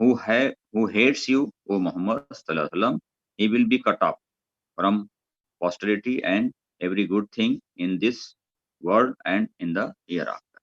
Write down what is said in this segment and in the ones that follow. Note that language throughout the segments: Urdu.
who hates you, O Muhammad sallallahu alaihi wasallam, he will be cut off from posterity and every good thing in this world and in the hereafter।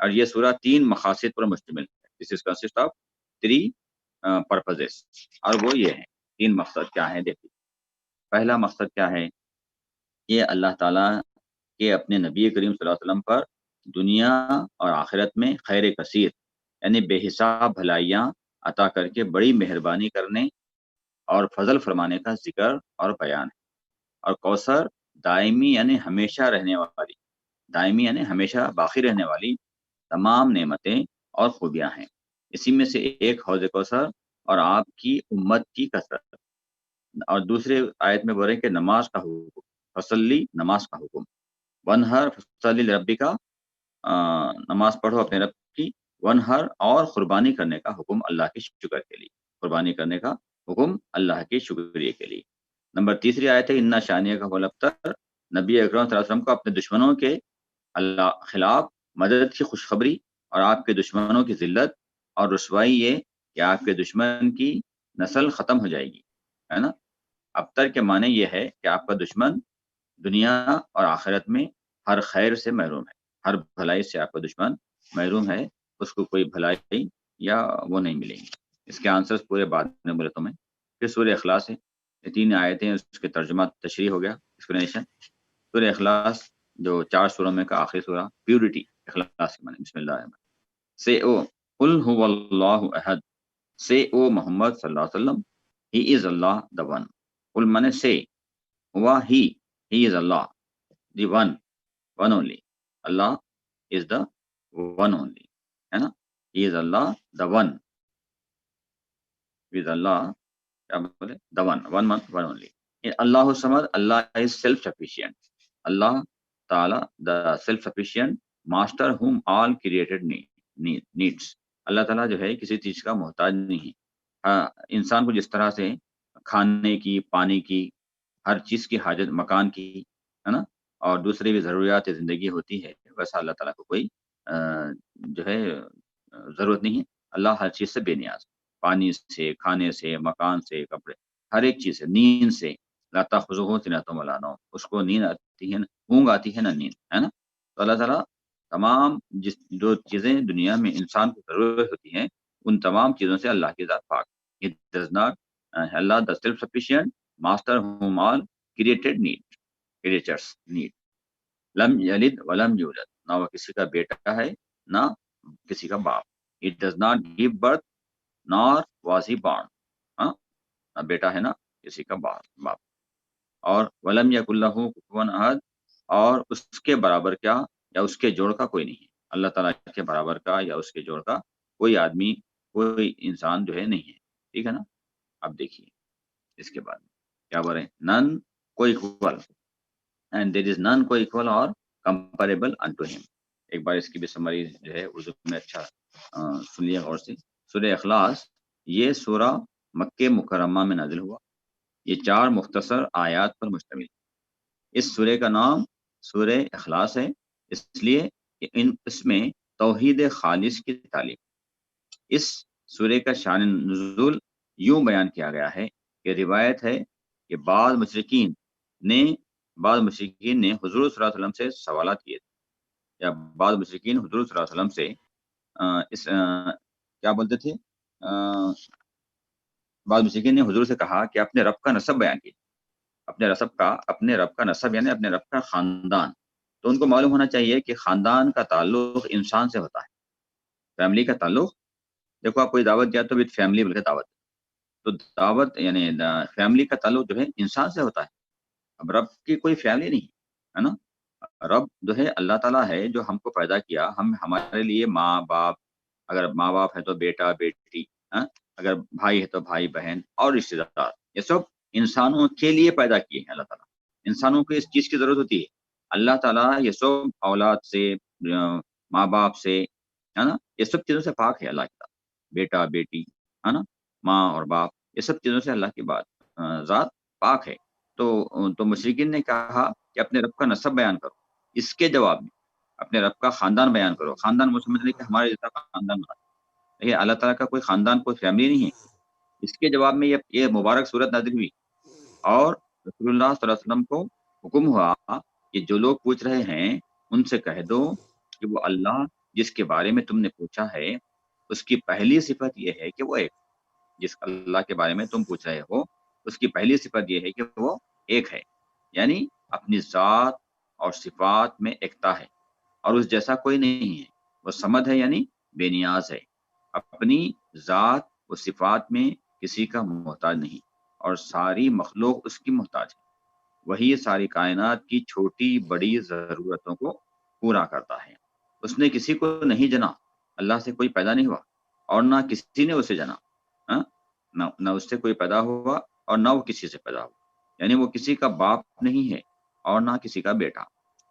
اور یہ سورہ 3 مقاصد پر مشتمل ہے. دس از کنسسٹ آف 3 پرپزز. اور وہ یہ ہیں 3 مقصد کیا ہیں دیکھیے. پہلا مقصد کیا ہے؟ یہ اللہ تعالیٰ کے اپنے نبی کریم صلی اللہ علیہ وسلم پر دنیا اور آخرت میں خیر کثیر یعنی بے حساب بھلائیاں عطا کر کے بڑی مہربانی کرنے اور فضل فرمانے کا ذکر اور بیان ہے. اور کوثر دائمی یعنی ہمیشہ رہنے والی، دائمی یعنی ہمیشہ باقی رہنے والی تمام نعمتیں اور خوبیاں ہیں. اسی میں سے ایک حوض کوثر اور آپ کی امت کی کثرت. اور دوسرے آیت میں بول رہے ہیں کہ نماز کا حکم، فصلی نماز کا حکم، ونہر فصلی ربی کا نماز پڑھو اپنے رب کی، ونہر اور قربانی کرنے کا حکم اللہ کے شکر کے لیے، قربانی کرنے کا حکم اللہ کے شکریہ کے لیے. نمبر تیسری آیت ہے انا شانیہ کا الابتر، نبی اکرم صلی اللہ علیہ وسلم کو اپنے دشمنوں کے اللہ خلاف مدد کی خوشخبری اور آپ کے دشمنوں کی ذلت اور رسوائی یہ کہ آپ کے دشمن کی نسل ختم ہو جائے گی، ہے نا. ابتر کے معنی یہ ہے کہ آپ کا دشمن دنیا اور آخرت میں ہر خیر سے محروم ہے، ہر بھلائی سے آپ کا دشمن محروم ہے، اس کو کوئی بھلائی یا وہ نہیں ملے گی. اس کے آنسرز پورے بعد میں بولے تمہیں. پھر سورہ اخلاص ہے، یہ 3 آیتیں، اس کے ترجمہ تشریح ہو گیا، ایکسپلینیشن. سورہ اخلاص جو 4 سوروں میں کا آخری سورہ، پیورٹی، اخلاص کے معنی. بسم اللہ الرحمن الرحیم. سے او قل هو اللہ احد، سے او محمد صلی اللہ علیہ وسلم، ہی از اللہ دا ون. قل مانے سے، ہوا ہی is Allah the one only. Allah is the one only, ہے نا. ہی از اللہ دا ون، از اللہ کیا بولے دا one only. Allah al Samad, Allah is self sufficient. Allah تعالی the self sufficient master whom all created needs. Allah تعالیٰ جو ہے کسی چیز کا محتاج نہیں ہے. انسان کو جس طرح سے کھانے کی، پانی کی، ہر چیز کی حاجت، مکان کی، ہے نا، اور دوسری بھی ضروریات زندگی ہوتی ہے، ویسا اللہ تعالیٰ کو کوئی جو ہے ضرورت نہیں ہے. اللہ ہر چیز سے بے نیاز، پانی سے، کھانے سے، مکان سے، کپڑے، ہر ایک چیز سے. نیند سے، لا تأخذہ سنۃ ولا نوم، اس کو نیند آتی ہے، اونگ آتی ہے نہ نیند، ہے نا. تو اللہ تعالیٰ تمام جو چیزیں دنیا میں انسان کو ضرورت ہوتی ہیں، ان تمام چیزوں سے اللہ کی ذات پاک. It does not Allah the self sufficient master whom all created creatures need. لم یلد ولم یولد، نہ وہ کسی کا بیٹا ہے نہ کسی کا باپ. It does not give birth nor was he born. نہ بیٹا ہے نہ کسی کا باپ. اور ولم یکن لہ کفوا احد، اور اس کے برابر کیا یا اس کے جوڑ کا کوئی نہیں ہے. اللہ تعالیٰ کے برابر کا یا اس کے جوڑ کا کوئی آدمی، کوئی انسان جو ہے نہیں ہے. ٹھیک ہے نا. اب دیکھیے اس کے بعد کیا بول رہے ہیں، نن کو اکول اینڈ دیر از نن کو اکول اور کمپیریبل انٹو ہم. ایک بار اس کی بھی سمری جو ہے اردو میں اچھا سن لیے غور سے. سورہ اخلاص یہ سورہ مکہ مکرمہ میں نازل ہوا. یہ 4 مختصر آیات پر مشتمل ہے. اس سورہ کا نام سورہ اخلاص ہے اس لیے کہ اس میں توحید خالص کی تعلیم. اس سورہ کا شان نزول یوں بیان کیا گیا ہے کہ روایت ہے کہ بعض مشرکین نے حضور صلی اللہ علیہ وسلم سے سوالات کیے تھے، یا بعض مشرکین حضور صلی اللہ علیہ وسلم سے کیا بولتے تھے، بعض مشرکین نے حضور سے کہا کہ اپنے رب کا نسب بیان کیجیے. اپنے رب کا نسب یعنی اپنے رب کا خاندان. تو ان کو معلوم ہونا چاہیے کہ خاندان کا تعلق انسان سے ہوتا ہے، فیملی کا تعلق. دیکھو آپ کوئی دعوت دیا تو وتھ فیملی بول کے دعوت، تو دعوت یعنی فیملی کا تعلق جو ہے انسان سے ہوتا ہے. اب رب کی کوئی فیملی نہیں ہے نا. رب جو ہے اللہ تعالیٰ ہے جو ہم کو پیدا کیا. ہمارے لیے ماں باپ، اگر ماں باپ ہے تو بیٹا بیٹی، اگر بھائی ہے تو بھائی بہن اور رشتے دار، یہ سب انسانوں کے لیے پیدا کیے ہیں اللہ تعالیٰ. انسانوں کو اس چیز کی ضرورت ہوتی ہے. اللہ تعالیٰ یہ سب اولاد سے، ماں باپ سے، ہے نا، یہ سب چیزوں سے پاک ہے. اللہ کی ذات، بیٹا بیٹی، ہے نا، ماں اور باپ، یہ سب چیزوں سے اللہ کی ذات پاک ہے. تو مشرکین نے کہا کہ اپنے رب کا نسب بیان کرو. اس کے جواب میں اپنے رب کا خاندان بیان کرو. خاندان وہ سمجھ لیں کہ ہمارے جیسا خاندان بنا. دیکھیے اللہ تعالیٰ کا کوئی خاندان، کوئی فیملی نہیں ہے. اس کے جواب میں یہ مبارک صورت نازل ہوئی، اور رسول اللہ صلی اللہ علیہ وسلم کو حکم ہوا کہ جو لوگ پوچھ رہے ہیں ان سے کہہ دو کہ وہ اللہ جس کے بارے میں تم نے پوچھا ہے اس کی پہلی صفت یہ ہے کہ وہ ایک، جس اللہ کے بارے میں تم پوچھ رہے ہو اس کی پہلی صفت یہ ہے کہ وہ ایک ہے، یعنی اپنی ذات اور صفات میں ایکتا ہے اور اس جیسا کوئی نہیں ہے۔ وہ صمد ہے یعنی بے نیاز ہے، اپنی ذات و صفات میں کسی کا محتاج نہیں اور ساری مخلوق اس کی محتاج ہے۔ وہی ساری کائنات کی چھوٹی بڑی ضرورتوں کو پورا کرتا ہے۔ اس نے کسی کو نہیں جنا، اللہ سے کوئی پیدا نہیں ہوا اور نہ کسی نے اسے جنا، ہاں؟ نہ اس سے کوئی پیدا ہوا اور نہ وہ کسی سے پیدا ہوا، یعنی وہ کسی کا باپ نہیں ہے اور نہ کسی کا بیٹا۔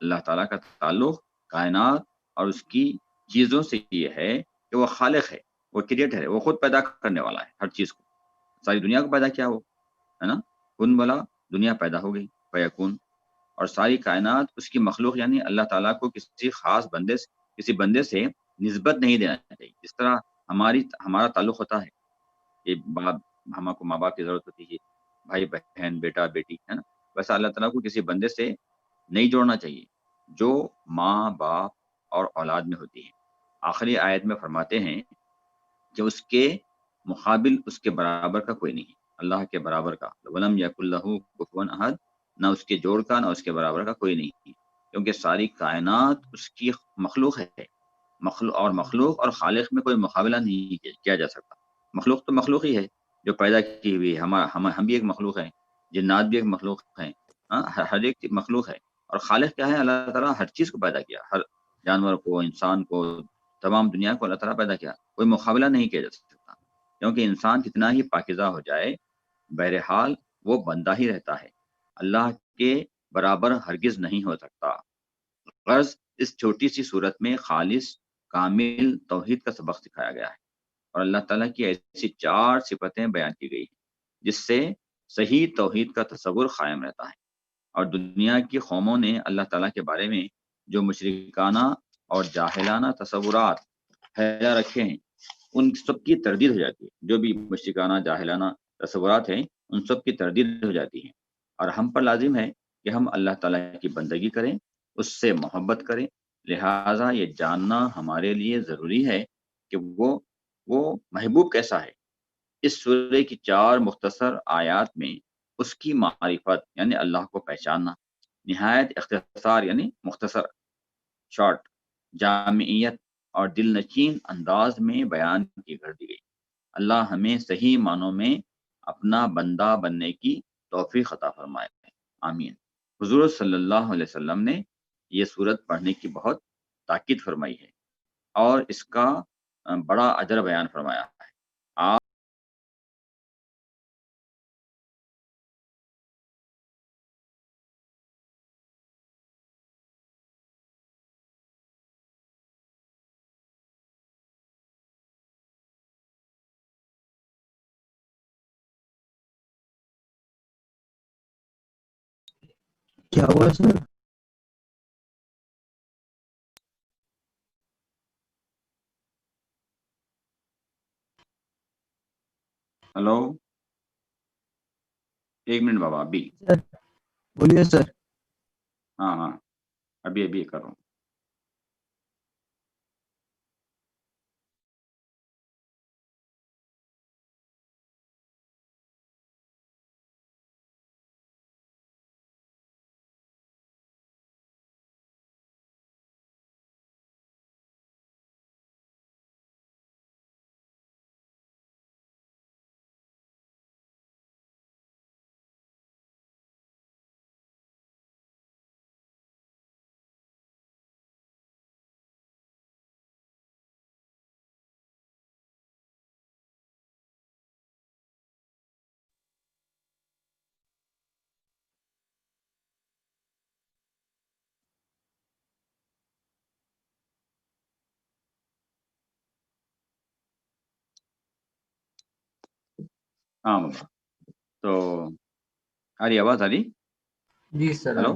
اللہ تعالیٰ کا تعلق کائنات اور اس کی چیزوں سے یہ ہے کہ وہ خالق ہے، وہ کریٹر ہے، وہ خود پیدا کرنے والا ہے ہر چیز کو۔ ساری دنیا کو پیدا کیا وہ، ہے نا، کن بولا دنیا پیدا ہو گئی فیکون، اور ساری کائنات اس کی مخلوق، یعنی اللہ تعالیٰ کو کسی خاص کسی بندے سے نسبت نہیں دینا چاہیے۔ جس طرح ہمارا تعلق ہوتا ہے کہ ہم کو ماں باپ کی ضرورت ہوتی ہے، بھائی بہن بیٹا بیٹی، ہے نا، ویسا اللہ تعالیٰ کو کسی بندے سے نہیں جوڑنا چاہیے جو ماں باپ اور اولاد میں ہوتی ہے۔ آخری آیت میں فرماتے ہیں کہ اس کے مقابل اس کے برابر کا کوئی نہیں، اللہ کے برابر کا، ولم یکن لہ کفوا احد، نہ اس کے جوڑ کا نہ اس کے برابر کا کوئی نہیں، کیونکہ ساری کائنات اس کی مخلوق ہے۔ مخلوق اور خالق میں کوئی مقابلہ نہیں کیا جا سکتا۔ مخلوق تو مخلوق ہی ہے جو پیدا کی ہوئی ہے، ہم بھی ایک مخلوق ہیں، جنات بھی ایک مخلوق ہیں، ہر ایک مخلوق ہے۔ اور خالق کیا ہے؟ اللہ تعالیٰ ہر چیز کو پیدا کیا، ہر جانور کو، انسان کو، تمام دنیا کو اللہ تعالیٰ پیدا کیا، کوئی مقابلہ نہیں کیا جا سکتا، کیونکہ انسان کتنا ہی پاکیزہ ہو جائے بہرحال وہ بندہ ہی رہتا ہے، اللہ کے برابر ہرگز نہیں ہو سکتا۔ غرض اس چھوٹی سی صورت میں خالص کامل توحید کا سبق سکھایا گیا ہے اور اللہ تعالیٰ کی ایسی 4 صفتیں بیان کی گئی ہیں جس سے صحیح توحید کا تصور قائم رہتا ہے۔ اور دنیا کی قوموں نے اللہ تعالیٰ کے بارے میں جو مشرکانہ اور جاہلانہ تصورات پھیلا رکھے ہیں ان سب کی تردید ہو جاتی ہے۔ جو بھی مشرکانہ جاہلانہ تصورات ہیں ان سب کی تردید ہو جاتی ہے، اور ہم پر لازم ہے کہ ہم اللہ تعالیٰ کی بندگی کریں، اس سے محبت کریں۔ لہٰذا یہ جاننا ہمارے لیے ضروری ہے کہ وہ محبوب کیسا ہے۔ اس سورہ کی 4 مختصر آیات میں اس کی معرفت یعنی اللہ کو پہچاننا نہایت اختصار یعنی مختصر، شارٹ، جامعیت اور دل نشین انداز میں بیان کی کر دی گئی۔ اللہ ہمیں صحیح معنوں میں اپنا بندہ بننے کی توفیق عطا فرمائے، آمین۔ حضور صلی اللہ علیہ وسلم نے یہ سورت پڑھنے کی بہت تاکید فرمائی ہے اور اس کا بڑا اجر بیان فرمایا ہے۔ آپ کیا ہوا سر؟ ہلو، ایک منٹ بابا، ابھی بولیے سر۔ ہاں ابھی کر رہا ہوں۔ ہاں بابا، تو آ رہی آواز؟ آ رہی؟ جی سر۔ ہلو،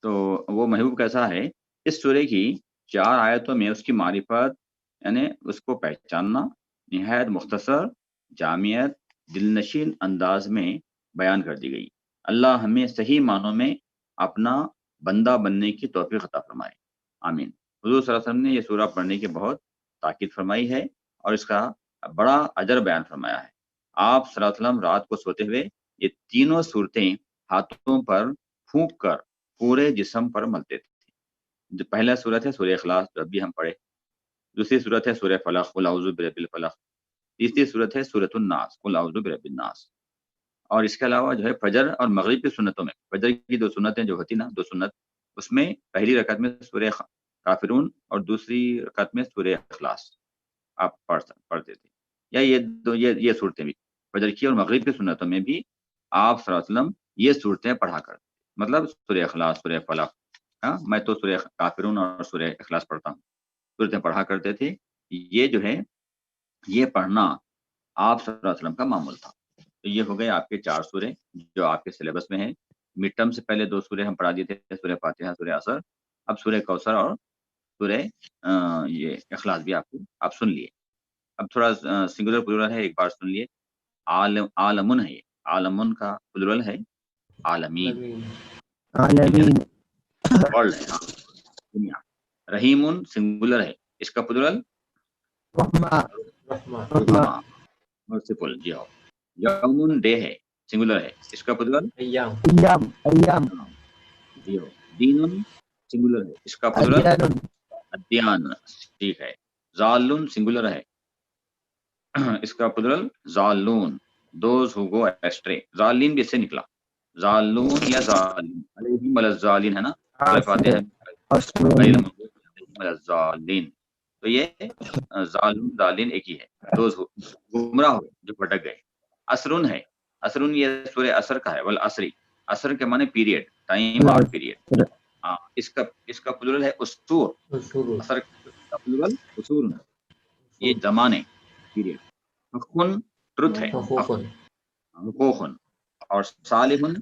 تو وہ محبوب کیسا ہے؟ اس سورہ کی 4 آیتوں میں اس کی معرفت یعنی اس کو پہچاننا نہایت مختصر، جامعیت، دل نشین انداز میں بیان کر دی گئی۔ اللہ ہمیں صحیح معنوں میں اپنا بندہ بننے کی توفیق عطا فرمائے، آمین۔ حضور صلی اللہ علیہ وسلم نے یہ سورہ پڑھنے کی بہت تاکید فرمائی ہے اور اس کا بڑا اجر بیان فرمایا ہے. آپ صلی اللہ علیہ وسلم رات کو سوتے ہوئے یہ تینوں صورتیں ہاتھوں پر پھونک کر پورے جسم پر ملتے تھے. جو پہلا صورت ہے سورہ اخلاص جو ابھی ہم پڑھے، دوسری صورت ہے سورہ فلق قل اعوذ برب الفلق، تیسری صورت ہے سورۃ الناس قل اعوذ برب الناس. اور اس کے علاوہ جو ہے فجر اور مغرب کی سنتوں میں، فجر کی دو سنتیں جو ہوتی نا، دو سنت، اس میں پہلی رکعت میں سورہ کافرون اور دوسری رکعت میں سورہ اخلاص آپ پڑھتے تھے. یا یہ صورتیں بھی فجر کی اور مغرب کی سنتوں میں بھی آپ صلی اللہ علیہ وسلم یہ صورتیں پڑھا کرتے، مطلب سورہ اخلاص، سورہ فلق. ہاں، میں تو سورہ کافرون اور سورہ اخلاص پڑھتا ہوں، صورتیں پڑھا کرتے تھے. یہ جو ہے یہ پڑھنا آپ صلی اللہ علیہ وسلم کا معمول تھا. تو یہ ہو گئے آپ کے 4 سورے جو آپ کے سلیبس میں ہیں. مڈ ٹرم سے پہلے 2 سورے ہم پڑھا دیے تھے، سورہ فاتحہ، سورہ عصر. اب سورہ کوثر اور سورہ یہ اخلاص بھی آپ سن لیے. اب تھوڑا سنگولر پلورل ہے، ایک بار سن لیے. عالمن ہے، یہ عالمن کا پلورل ہے عالمین، عالمین ورلڈ ہے، ہاں، دنیا. رحیمن سنگولر ہے، اس کا پلورل رحمہ رحمہ مرسیفل. جی ہاں. یومن ڈے ہے، سنگولر ہے، اس کا پلورل ایام ایام جی ہو. دینن سنگولر ہے، اس کا پلورل ادیان ادیان. ٹھیک ہے. ظالن سنگولر ہے، اس کا پلورل ظالون، دوز ہو گو ایسٹرے. ظالین بھی اس سے نکلا، ظالون یا ظالین. علیہم الظالین ہے نا، سورہ فاتحہ غیر المغضوب علیہم الظالین. تو یہ ظالون ظالین ایک ہی ہے، دوز گمراہ ہوئے جو بھٹک گئے. اسرن ہے، اسرن یہ سورہ عصر کا ہے. والعصری، عصر کے معنی پیریڈ، ٹائم اور پیریڈ. ہاں، اس کا پلورل ہے اسطور. اصول عصر کا پلورل اسور، یہ زمانے، پیریڈ. حقن ٹروتھ ہے، حقوق حقوقن. اور صالحن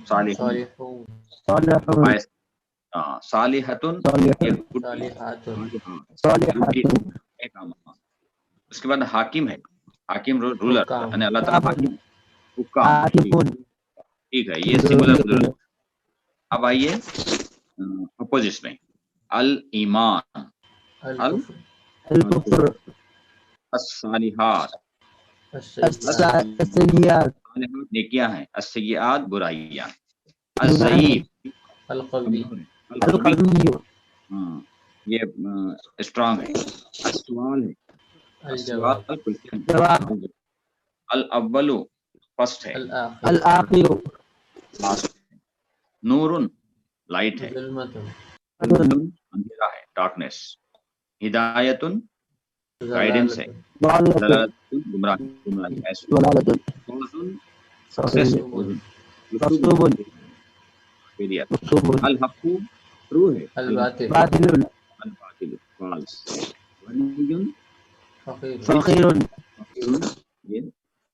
صالحون، صالحون صالحتن یہ good deed. صالحات ایک کام. اس کے بعد حاکم ہے، حاکم رولر، حکام یعنی اللہ تعالیٰ حاکم ہے. حکام، عاقبون ٹھیک ہے، یہ سنگولر پلورل. اب آئیے اپوزٹ میں. الایمان، الکفر الکفر الصالحات، السیئات صالحات نیکیاں ہیں، السیئات برائیاں. الضعیف القوی القوی، القوی ہاں یہ اسٹرانگ ہے. السوال ہے، الجواب السوال کوشچن. جواب الاول فرسٹ ہے، الآخر الآخر لاسٹ. نورن لائٹ ہے، ظلمت ظلمتن اندھیرا ہے، ڈارکنیس. ہدایتن گائیڈنس ہے، ضلالۃ ضلالتن گمراہی ایسے. ضلالۃ فوزن صحیح سکسیس ہے، مصوبون فوزن مصوب فیلئر. مصوب الحق ٹرو ہے، الباطل باطل الباطل فالس. غنی فقیر فقیر یہ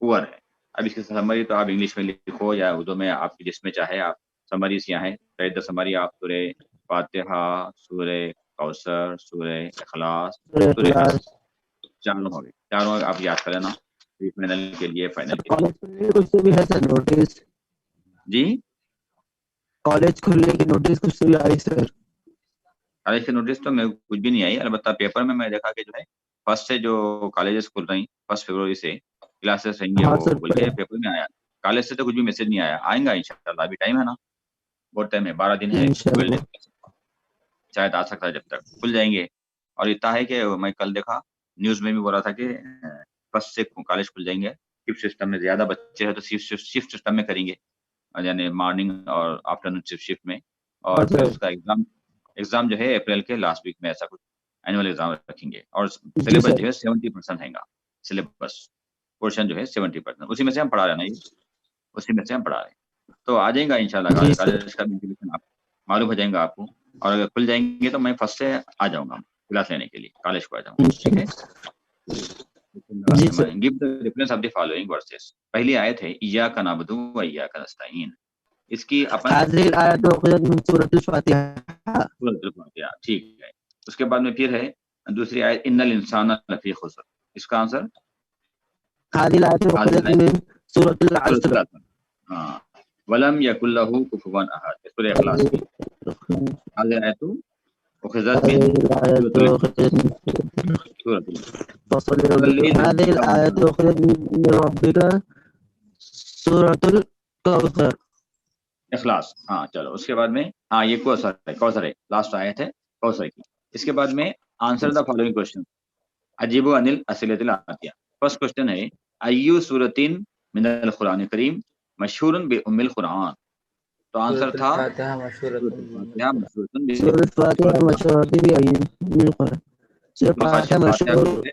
پور ہے. اب اس کی سمری تو آپ انگلش میں لکھو یا اردو میں، آپ کی جس میں چاہے آپ سمریز یہاں ہے. پہلے سمری آپ سورہ فاتحہ، سورہ کوثر، سورہ اخلاص، سورہ کلاس عصر، چاروں ہو گئے. چاروں آپ یاد کر لینا فائنل کے لیے، فائنل کے لیے. کالج کھلنے کچھ سے بھی ہے سر نوٹس، جی کالج کھلنے کی نوٹس کچھ سے بھی آئی سر. کالج کے نوٹس تو میں کچھ بھی نہیں آئی، البتہ پیپر میں دیکھا کہ جو ہے فرسٹ سے جو کالجز کھل رہی 1 فروری سے کلاسز رہیں گے ہاں وہ سر بول کے پیپر میں آیا. کالج سے تو کچھ بھی میسج نہیں آیا، آئیں گا انشاءاللہ. ابھی ٹائم ہے نا، بہت ٹائم ہے، 12 دن ہے، 12 انشاءاللہ دن شاید آ سکتا ہے جب تک کھل جائیں گے. اور اتنا ہے کہ میں کل دیکھا نیوز میں بھی بول رہا تھا کہ فرسٹ سے کالج کھل جائیں گے. شفٹ سسٹم میں زیادہ بچے ہیں تو شفٹ سسٹم میں کریں گے، یعنی مارننگ اور آفٹرنون شفٹ میں. اور پھر اس کا ایگزام جو ہے اپریل کے لاسٹ ویک میں ایسا کچھ اینوئل ایگزام رکھیں گے. اور جی سلیبس سر جو ہے 70% ہے گا، سلیبس پورشن جو ہے 70%، اسی میں سے ہم پڑھا رہے ہیں نا، یہ اسی میں سے ہم پڑھا رہے ہیں. تو آ جائیں گا انشاءاللہ. جی سر کالج کا بھی آپ معلوم ہو جائیں گا آپ کو. اور اگر کھل جائیں گے تو میں فرسٹ سے آ جاؤں گا کلاس لینے کے لیے، کالج کو آ جاؤں گا. ٹھیک ہے. جی سر Give the reference of the following verses. پہلی آیت ہے ایاک نعبد و ایاک نستعین. اس کی اپن هذه الآية أخذت من سورة الفاتحة. سورۃ الفاتحہ، ٹھیک ہے. اس کے بعد میں پھر ہے دوسری آیت ان الانسان لفی خسر. اس کا آنسر هذه الآية أخذت من سورة سورۃ العصر. العصر. ہاں، ولم یکن لہ کفوا احد، سورہ اخلاص کی. هذه آیت أخذت هذه من الآية سورة أخذت من سورة فصل ربك. هذه الآية أخذت من ربك سورة الكوثر. اخلاص. ہاں چلو اس کے بعد میں ہاں یہ کوثر ہے لاسٹ آیت ہے کوثر کی. اس کے بعد میں آنسر دا فالوئنگ کوشچن عجیب و انل اسئلۃ العاطیہ. فرسٹ کوشچن ہے ایو سورتین من القرآن کریم مشہور بام القرآن. تو آنسر تھا الفاتحہ مشہورۃ سورۃ الفاتحہ مشہور سورة الفاتحة مشهورة بأي من القرآن. سورة الفاتحة فاتحہ مشهور. جو ہے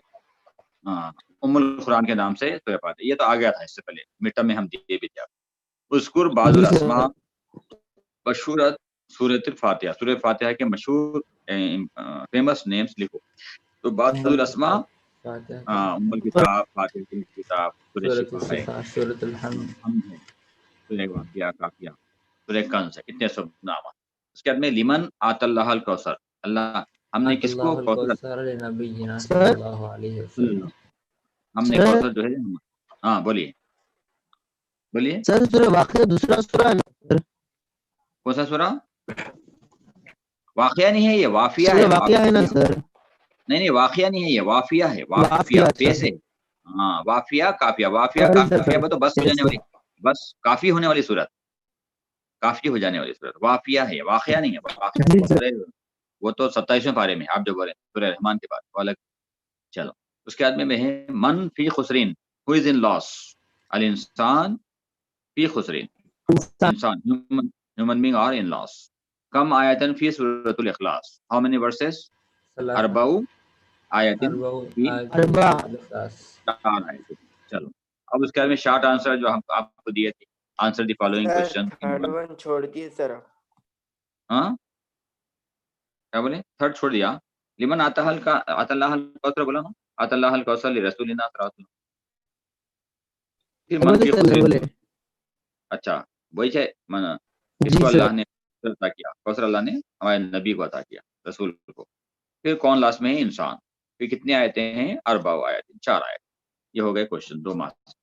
ہاں ام القرآن کے نام سے سورۃ فاتحہ. یہ تو آ گیا تھا اس سے پہلے مڈ ٹرم میں ہم دیے بھی تھے. اذکر بعض جی الاسماء سر. مشہورت سورۃ الفاتحہ. سورۃ فاتحہ کے مشہور فیمس نیمز لکھو. تو بعض الاسماء فاتحہ ام الکتاب، فاتحہ الکتاب، سورۃ سورۃ شفا ہے، الشفا، سورۃ الحمد، حمد ہے، سورہ واقعہ کافیہ، سورہ کنز ہے. اتنے سب نام. اس کے بعد میں لمن آت اللہ الکوثر. اللہ ہم نے آت کس اللہ کو کوثر الکوثر لنبینا صلی سر اللہ علیہ وسلم. ہم نے سر کوثر جو ہے ہاں بولیے بولیے سر سورة واقعہ دوسرا سورہ ہے. کون سا سورہ؟ واقعہ نہیں ہے یہ وافیہ ہے. سورہ واقعہ ہے نا وافیہ سر. نہیں واقعہ نہیں ہے یہ وافیہ ہے. وافیہ واقعہ اچھا پیش ہے. ہاں وافیہ کافیہ. وافیہ سوری سر کافیہ تو بس ہو جانے والی، سر. بس کافی ہونے والی صورت، کافی ہو جانے والی صورت. وافیہ ہے واقعہ نہیں ہے. واقعہ جی سر. وہ تو 27ویں پارے میں آپ جو بولے سورہ رحمان کے بعد وہ الگ. چلو اس کے بعد میں ہے من فی خسرین ہو از ان لاس. الانسان فی خسرین. انسان human being are in loss. کم آیتن فی سورۃ الاخلاص. how many verses؟ اربع آیتن فی اربع. چار آیتیں. چلو اب اس کے بعد میں شارٹ آنسر جو ہم آپ کو دیے تھے. Answer the following sir question. Third one چھوڑ دیے سر. ہاں کیا بولے؟ تھرڈ چھوڑ دیا. لمن آتا اللہ الکوثر بولا نا. آتا اللہ الکوثر لرسول اللہ صلی اللہ علیہ وسلم. پھر من فی خسرین. اچھا وہی ہے اس جی کو سر. اللہ نے عطا کیا. کوثر اللہ نے ہمارے نبی کو عطا کیا، رسول کو. پھر کون لاسٹ میں ہے؟ انسان. پھر کتنی آیتیں ہیں؟ اربع آیتیں، 4 آیت. یہ ہو گئے کوشچن 2 مارکس.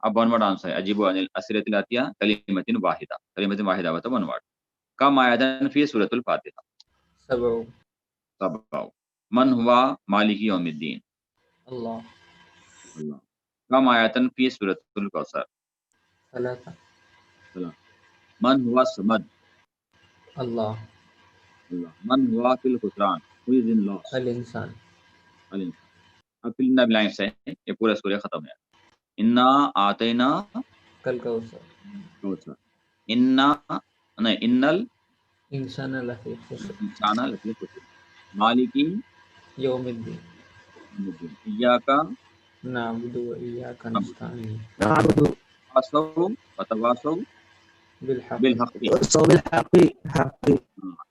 اب 1 ورڈ آنسر ہے عجیب عن الاسئلۃ العاطیہ کلمۃ واحدہ. کلمۃ واحدہ ہوتا 1 ورڈ. کم آیتن فی سورۃ الفاتحہ؟ سبع. سبع. من ہوا مالک یوم الدین؟ اللہ. اللہ. کم آیتن فی سورۃ الکوثر؟ ثلاثہ. من ہوا سمد؟ اللہ. اللہ. من ہوا فی الخسران ہو از ان لاس؟ الانسان. اب فل ان دا بلینکس ہے. یہ پورا سورہ ختم ہے. انا آتینا کل کوثر. کوثر. انا نہیں ان انسان لفی خسر. الانسان لفی خسر. مالکی یوم الدین. ایاک نعبد و ایاک نستعین. نعبد تواصوا وتواصوا بالحق. بالحق. والصواب الحق حق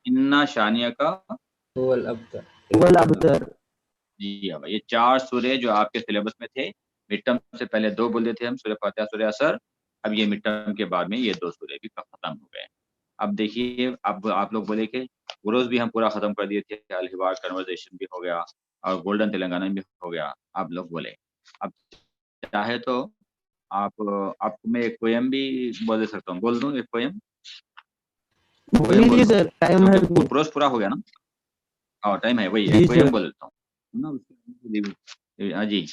انا شانیک هو الابتر. والابتر. جی ہاں بھائی. یہ 4 سورے جو آپ کے سلیبس میں تھے. مڈ ٹرم سے پہلے 2 بول دیے تھے ہم، سورہ فاتحہ، سورہ اثر. اب یہ مڈ ٹرم کے بعد میں یہ 2 سورے بھی ختم ہو گئے. اب دیکھیے اب آپ لوگ بولے کہ روز بھی ہم پورا ختم کر دیے تھے. الحوار کنورزیشن بھی ہو گیا اور گولڈن تلنگانہ بھی ہو گیا. آپ لوگ بولے اب چاہے تو آپ کو میں ایک پویم بھی بول دے سکتا ہوں. بول دوں ایک پویم؟ بولیے جی سر. ٹائم ہے. کیونکہ پروز پورا ہو گیا نا. اور ٹائم ہے وہی جی ایک پویم سر. بول دیتا ہوں. ہاں جی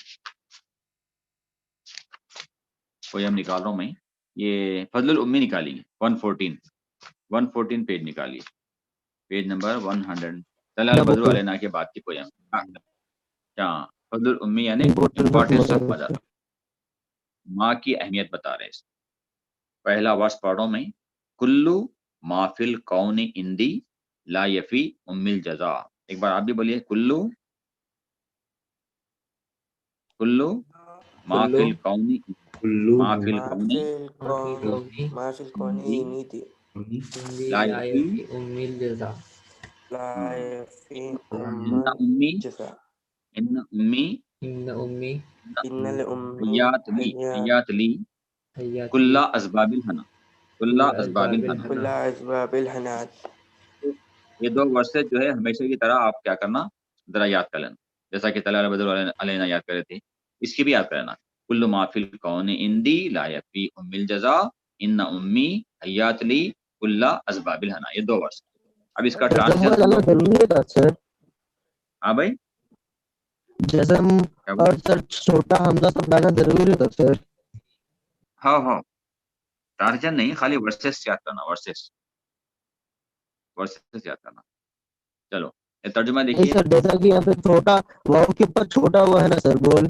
پویم نکال رہا ہوں میں. یہ فضل الامی نکالی 114 پیج نکالی. Page number 100. طلال بدر علینا کے بعد کی پویم. ہاں فضل الامی یعنی امپورٹینس آف مدر. ماں کی اہمیت بتا رہے ہیں. پہلا ورس پڑھ رہا ہوں میں. کلو ما فی الکون اندی لا یفی ام الجزا. ایک بار آپ بھی بولیے. کلو ما فی الکون ما فی الکون ما فی الکون نیتی لا یفی ام الجزا. لا یفی ان امی جزا. ان امی ان الامی حیات لی حیات کل اسباب الحنا. کل کل اسباب اسباب الحنا. کل اسباب الحنات. یہ 2 ورسز جو ہے ہمیشہ کی طرح آپ کیا کرنا ذرا یاد کر لینا. جیسا کہ طلال بدر علینا یاد کرے تھے اس کی بھی یاد کرنا. کل ما فی الکون اندی لا یفی ام الجزا ان امی حیات لی کل اسباب الحنا. یہ 2 ورس. اب اس کا جزم کا ٹرانسلیشن ڈالنا ضروری تھا سر. ہاں بھائی جزم کیا بول اور سر چھوٹا حمزہ سب ڈالنا ضروری تھا سر. ہاں ہاں ٹرانسلیشن نہیں خالی ورسز یاد کرنا ورسز یاد کرنا. چلو یہ ترجمہ نہیں دیکھیے. سر جیسا کہ یہاں پہ چھوٹا واؤ کے اوپر چھوٹا ہوا ہے نا سر گول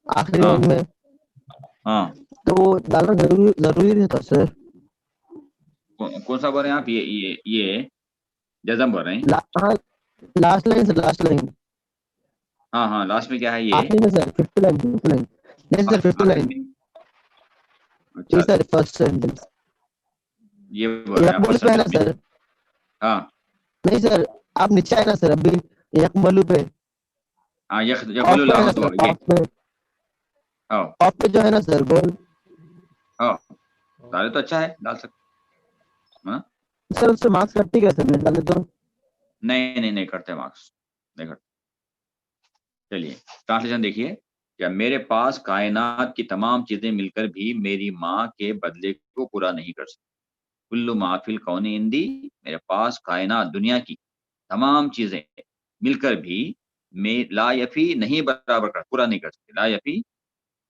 آخری ہاں ورڈ میں, ہاں تو وہ ڈالنا ضروری نہیں تھا سر. کون سا بول رہے ہیں آپ؟ یہ جزم بول رہے ہیں. ہاں لاسٹ لائن سر, لاسٹ لائن ہاں ہاں لاسٹ میں کیا ہے یہ آخری میں سر, ففتھ لائن نہیں سر, ففتھ آخر لائن. میں. جی اچھا سر, فرسٹ سینٹینس یہ بول رہے ہیں یکملو فرسٹ پہ ہے نا سینٹینس میں. سر. ہاں نہیں سر آپ نیچے آئے نا سر, ابھی یکملو پہ ہاں آف یقبل پہ ہے اللہ نا تو سر, یہ آف پہ, ہاں آف پہ جو ہے نا سر گول. ہاں ڈالے تو اچھا ہے, ڈال سکتے. ہاں سر اس سے مارکس کٹتی کیا سر, میں ڈالے تو. نہیں کرتے مارکس نہیں کرتے. چلیے ٹرانسلیشن دیکھیے. کیا میرے پاس کائنات کی تمام چیزیں مل کر بھی میری ماں کے بدلے کو پورا نہیں کر سکتی. کلو ما فی الکون عندی, میرے پاس کائنات دنیا کی تمام چیزیں مل کر بھی لا یفی نہیں برابر کر, پورا نہیں کر سکتی. لا یفی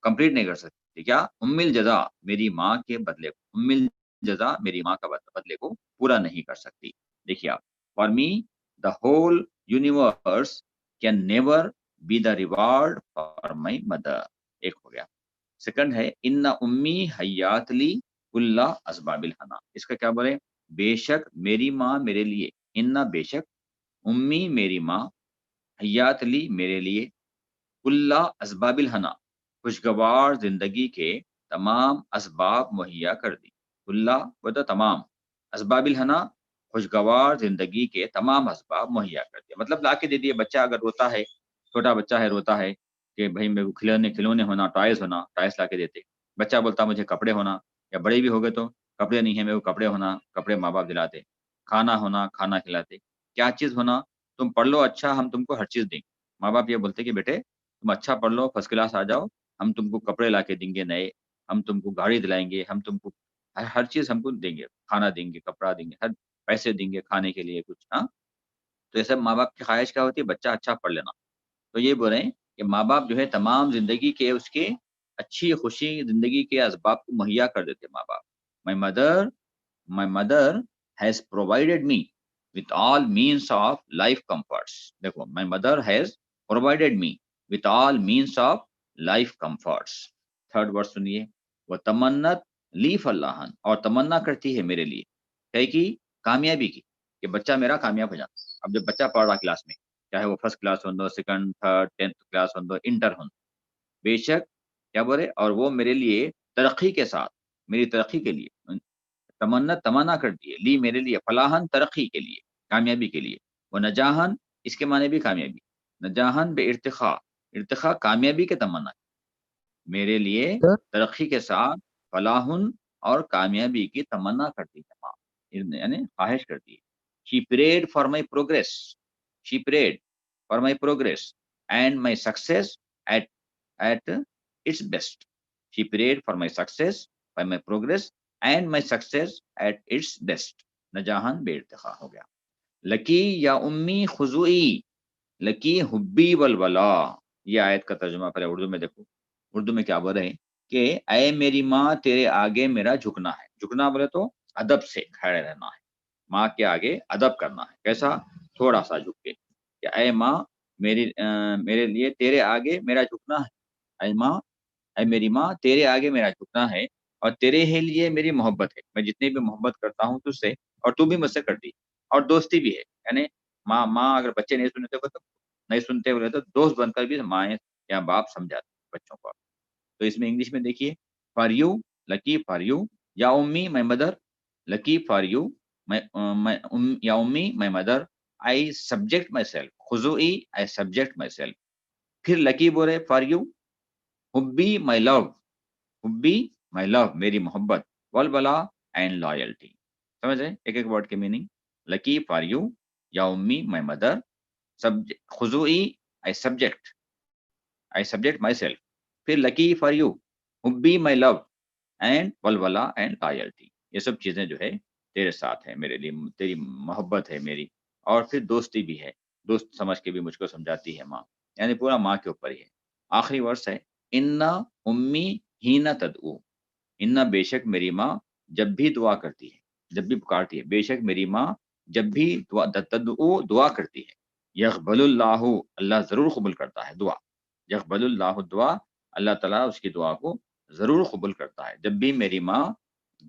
کمپلیٹ نہیں کر سکتی کیا, ام الجزا میری ماں کے بدلے کو, ام الجزا میری ماں کا بدلے کو پورا نہیں کر سکتی. دیکھیے آپ, for me the whole universe can never be the reward for my mother. ایک ہو گیا. سیکنڈ ہے ان امی حیات لی اللہ اسباب الحنا. اس کا کیا بولے, بے شک میری ماں میرے لیے, ان بے شک, امی میری ماں, حیات لی میرے لیے, اللہ اسباب الحنا خوشگوار زندگی کے تمام اسباب مہیا کر دی. اللہ وہ تمام, اسباب الحنا خوشگوار زندگی کے تمام اسباب مہیا کر دیا. مطلب لا کے دے دیے. بچہ اگر روتا ہے, چھوٹا بچہ ہے روتا ہے کہ بھائی میرے کو کھلونے ہونا, ٹوائز ہونا, ٹوائز لا کے دیتے. بچہ بولتا مجھے کپڑے ہونا, یا بڑے بھی ہو گئے تو کپڑے نہیں ہے میرے کو کپڑے ہونا, کپڑے ماں باپ دلاتے. کھانا ہونا, کھانا کھلاتے. کیا چیز ہونا, تم پڑھ لو اچھا ہم تم کو ہر چیز دیں گے. ماں باپ یہ بولتے کہ بیٹے تم اچھا پڑھ لو, فرسٹ کلاس آ جاؤ, ہم تم کو کپڑے لا کے دیں گے نئے, ہم تم کو گاڑی دلائیں گے, ہم تم کو ہر چیز ہم کو دیں گے, کھانا دیں گے, کپڑا دیں گے, ہر پیسے دیں گے کھانے کے لیے کچھ. ہاں تو یہ سب ماں باپ کی خواہش کیا ہوتی ہے, بچہ اچھا پڑھ لینا. تو یہ بول رہے ہیں کہ ماں باپ جو ہے تمام زندگی کے اس کے اچھی خوشی زندگی کے اسباب کو مہیا کر دیتے ماں باپ. my mother has provided me with all means of life comforts. دیکھو my mother has provided me with all means of life comforts. Third word سنیے, وہ تمنت لی فلاحن, اور تمنا کرتی ہے میرے لیے ہے کہ کامیابی کی, کہ بچہ میرا کامیاب ہو جائے. اب جب بچہ پڑھ رہا کلاس میں, چاہے وہ فرسٹ کلاس ہو, سیکنڈ, تھرڈ, 10th کلاس ہو, انٹر ہو, بے شک کیا بولے, اور وہ میرے لیے ترقی کے ساتھ, میری ترقی کے لیے تمنا کرتی ہے, لی میرے لیے, فلاحن ترقی کے لیے, کامیابی کے لیے. وہ نجاحن اس کے معنی بھی کامیابی, نجاحن بے ارتقاء, ارتقاء کامیابی کے تمنا, میرے لیے سر ترقی کے ساتھ فلاحن اور کامیابی کی تمنا کرتی ہے ماں, یعنی خواہش کرتی ہے. She prayed for my progress. She prayed for my progress and my success at its best. She prayed for my success, by my progress and my success at its best. نجاحن بے ارتقاء ہو گیا. لکی یا امی خضوعی, لکی حبی والولا. یہ آیت کا ترجمہ پہلے اردو میں دیکھو. اردو میں کیا بول رہے ہیں کہ اے میری ماں تیرے آگے میرا جھکنا ہے. جھکنا بولے تو ادب سے کھڑے رہنا ہے, ماں کے آگے ادب کرنا ہے. کیسا, تھوڑا سا جھک کے, کہ اے ماں میرے لیے تیرے آگے میرا جھکنا ہے. اے ماں, اے میری ماں تیرے آگے میرا جھکنا ہے, اور تیرے ہی لیے میری محبت ہے. میں جتنی بھی محبت کرتا ہوں تجھ سے, اور تو بھی مجھ سے کرتی, اور دوستی بھی ہے. یعنی ماں اگر بچے نہیں سنتے بولے تو دوست بن کر بھی ماں یا باپ سمجھاتے بچوں کو. تو اس میں انگلش میں دیکھیے, فار یو, لکی فار یو, یا امی مائی مدر, لکی فار یو, یا امی my mother, I subject myself, خضوعی آئی سبجیکٹ مائی سیلف. پھر لکی بولے فار یو, حبی مائی لو, حبی مائی لو میری محبت, والولا اینڈ لائلٹی. سمجھ رہے ایک ایک ورڈ کے میننگ. لکی فار یو, یا امی مائی مدر, خضوعی آئی سبجیکٹ مائی سیلف. پھر لکی فار یو, حبی مائی لو, اینڈ والولا اینڈ لائلٹی. یہ سب چیزیں جو ہے تیرے ساتھ ہے، میرے لیے تیری محبت ہے میری، اور پھر دوستی بھی ہے، دوست سمجھ کے بھی مجھ کو سمجھاتی ہے ماں، یعنی پورا ماں کے اوپر ہی ہے۔ آخری ورس ہے انا امی ہینا تدعو، انا بے شک میری ماں جب بھی دعا کرتی ہے، جب بھی پکارتی ہے، بے شک میری ماں جب بھی دعا تدعو دعا کرتی ہے، یقبل اللہ اللہ ضرور قبول کرتا ہے دعا، یقبل اللہ دعا اللہ تعالیٰ اس کی دعا کو ضرور قبول کرتا ہے۔ جب بھی میری ماں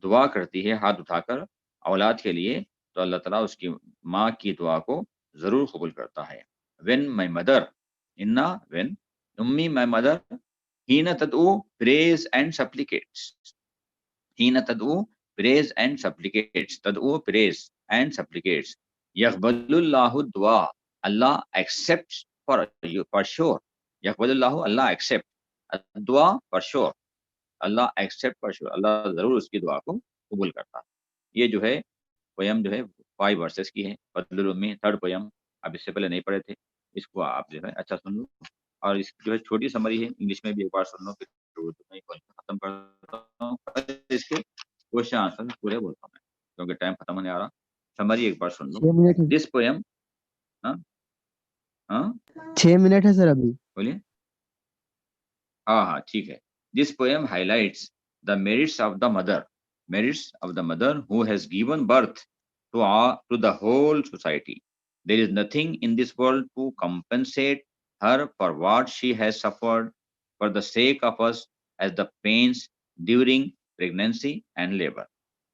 دعا کرتی ہے ہاتھ اٹھا کر اولاد کے لیے، تو اللہ تعالیٰ اس کی ماں کی دعا کو ضرور قبول کرتا ہے۔ when my mother inna when ummi my mother hina tad'u prays and supplicates، hina tad'u prays and supplicates، tad'u prays and supplicates، yaqbalullahu dua Allah accepts for sure، yaqbalullahu Allah accept dua for sure، Allah accept پر شور، اللہ ضرور اس کی دعا کو قبول کرتا ہے۔ یہ جو ہے پویم جو ہے 5 ورسز کی ہے، فضل الامی، تھرڈ پویم، اب اس سے پہلے نہیں پڑھے تھے، اس کو آپ جو ہے اچھا سن لو، اور اس کی جو ہے چھوٹی سمری ہے، انگلش میں بھی ایک بار سن لو، پھر اردو میں ختم کرتا ہوں، اس کے کوشچن آنسر پورے بولتا ہوں میں، کیونکہ ٹائم ختم ہونے آ رہا، سمری ایک بار سن لو۔ 6 منٹ ہے، دس پویم، ہاں ہاں 6 منٹ ہے سر ابھی۔ بولیے، ہاں ہاں ٹھیک ہے۔ دس poem highlights the merits of the mother who has given birth to the whole society. There is nothing in this world to compensate her for what she has suffered for the sake of us, as the pains during pregnancy and labor,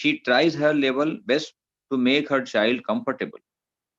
She tries her level best to make her child comfortable,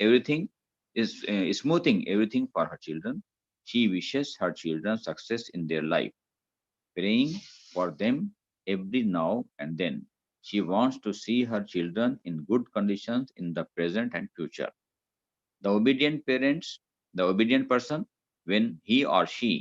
everything is smoothing everything for her children. She wishes her children success in their life, praying for them every now and then. She wants to see her children in good conditions in the present and future. The obedient person, when he or she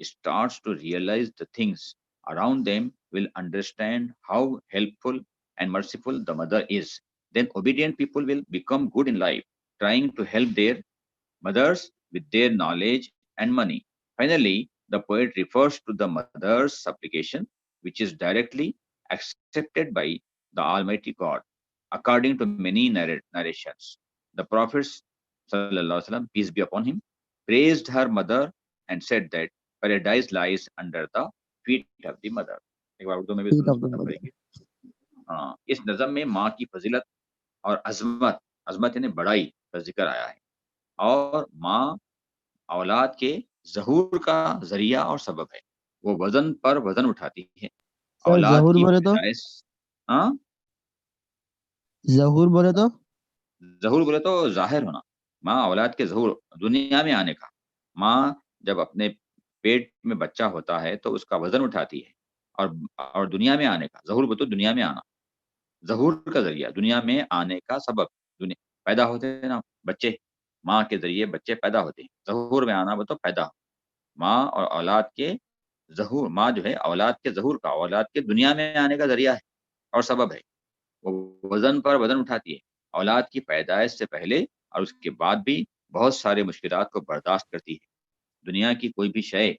starts to realize the things around them, will understand how helpful and merciful the mother is. Then obedient people will become good in life, trying to help their mothers with their knowledge and money. Finally, the poet refers to the mother's supplication, which is directly accepted by the Almighty God, according to many narrations. The Prophet sallallahu alaihi wasallam, peace be upon him, praised her mother and said that paradise lies under the feet of the mother. ایک بار اردو میں بھی سننا پڑیں گے۔ اس نظم میں ماں کی فضیلت اور عظمت یعنی بڑائی کا ذکر آیا ہے، اور ماں اولاد کے ظہور کا ذریعہ اور سبب ہے، وہ وزن پر وزن اٹھاتی ہے، سر اولاد ظہور کی بولے تو پیدائش، ہاں ظہور بولے تو ظہور بولے تو ظاہر ہونا، ماں اولاد کے ظہور دنیا میں آنے کا، ماں جب اپنے پیٹ میں بچہ ہوتا ہے تو اس کا وزن اٹھاتی ہے، اور دنیا میں آنے کا، ظہور بولے تو دنیا میں آنا، ظہور کا ذریعہ، دنیا میں آنے کا سبب، پیدا ہوتے ہیں نا بچے، ماں کے ذریعے بچے پیدا ہوتے ہیں، ظہور میں آنا وہ تو پیدا، ماں اور اولاد کے ظہور، ماں جو ہے اولاد کے ظہور کا، اولاد کے دنیا میں آنے کا ذریعہ ہے اور سبب ہے، وہ وزن پر وزن اٹھاتی ہے، اولاد کی پیدائش سے پہلے اور اس کے بعد بھی بہت سارے مشکلات کو برداشت کرتی ہے۔ دنیا کی کوئی بھی شے،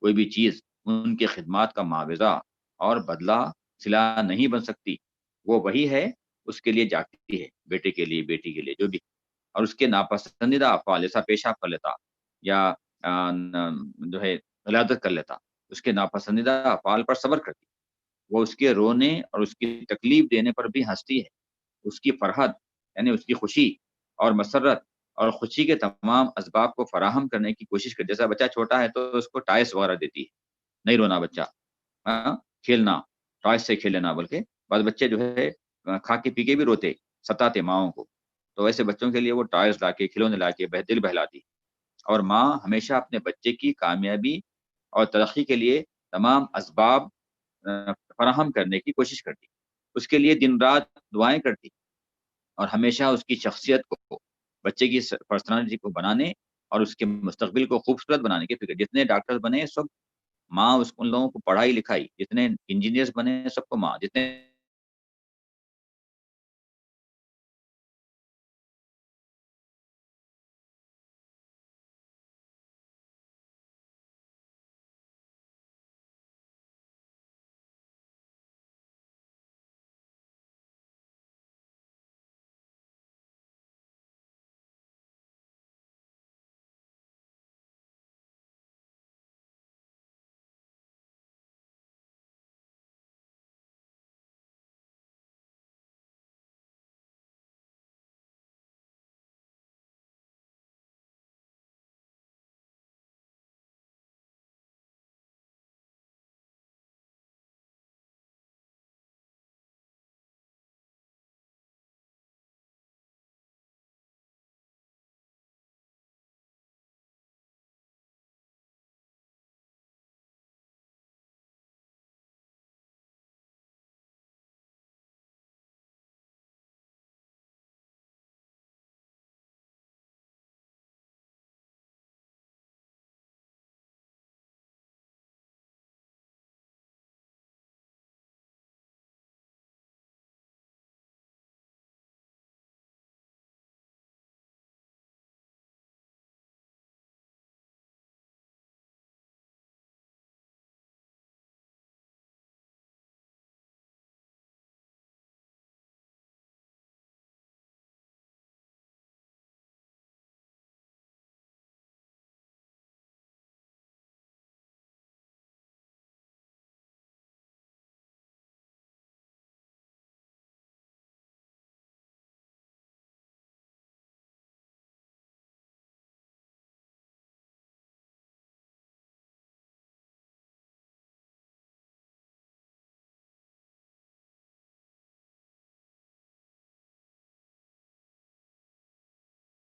کوئی بھی چیز ان کی خدمات کا معاوضہ اور بدلہ صلہ نہیں بن سکتی، وہ وہی ہے، اس کے لیے جاگتی ہے، بیٹے کے لیے، بیٹی کے لیے، جو بھی، اور اس کے ناپسندیدہ افعال جیسا پیشاب کر لیتا یا جو ہے ولادت کر لیتا، اس کے ناپسندیدہ افعال پر صبر کرتی، وہ اس کے رونے اور اس کی تکلیف دینے پر بھی ہنستی ہے، اس کی فرحت یعنی اس کی خوشی اور مسرت اور خوشی کے تمام اسباب کو فراہم کرنے کی کوشش کرتی، جیسا بچہ چھوٹا ہے تو اس کو ٹائس وغیرہ دیتی ہے، نہیں رونا بچہ، کھیلنا، ٹائس سے کھیل لینا، بلکہ بعض بچے جو ہے کھا کے پی کے بھی روتے، ستاتے ماؤں کو، تو ایسے بچوں کے لیے وہ ٹائرز لا کے، کھلونے لا کے دل بہلاتی، اور ماں ہمیشہ اپنے بچے کی کامیابی اور ترقی کے لیے تمام اسباب فراہم کرنے کی کوشش کرتی، اس کے لیے دن رات دعائیں کرتی، اور ہمیشہ اس کی شخصیت کو، بچے کی پرسنالٹی کو بنانے اور اس کے مستقبل کو خوبصورت بنانے کی فکر۔ جتنے ڈاکٹر بنے سب ماں ان لوگوں کو پڑھائی لکھائی، جتنے انجینئرز بنے سب کو ماں، جتنے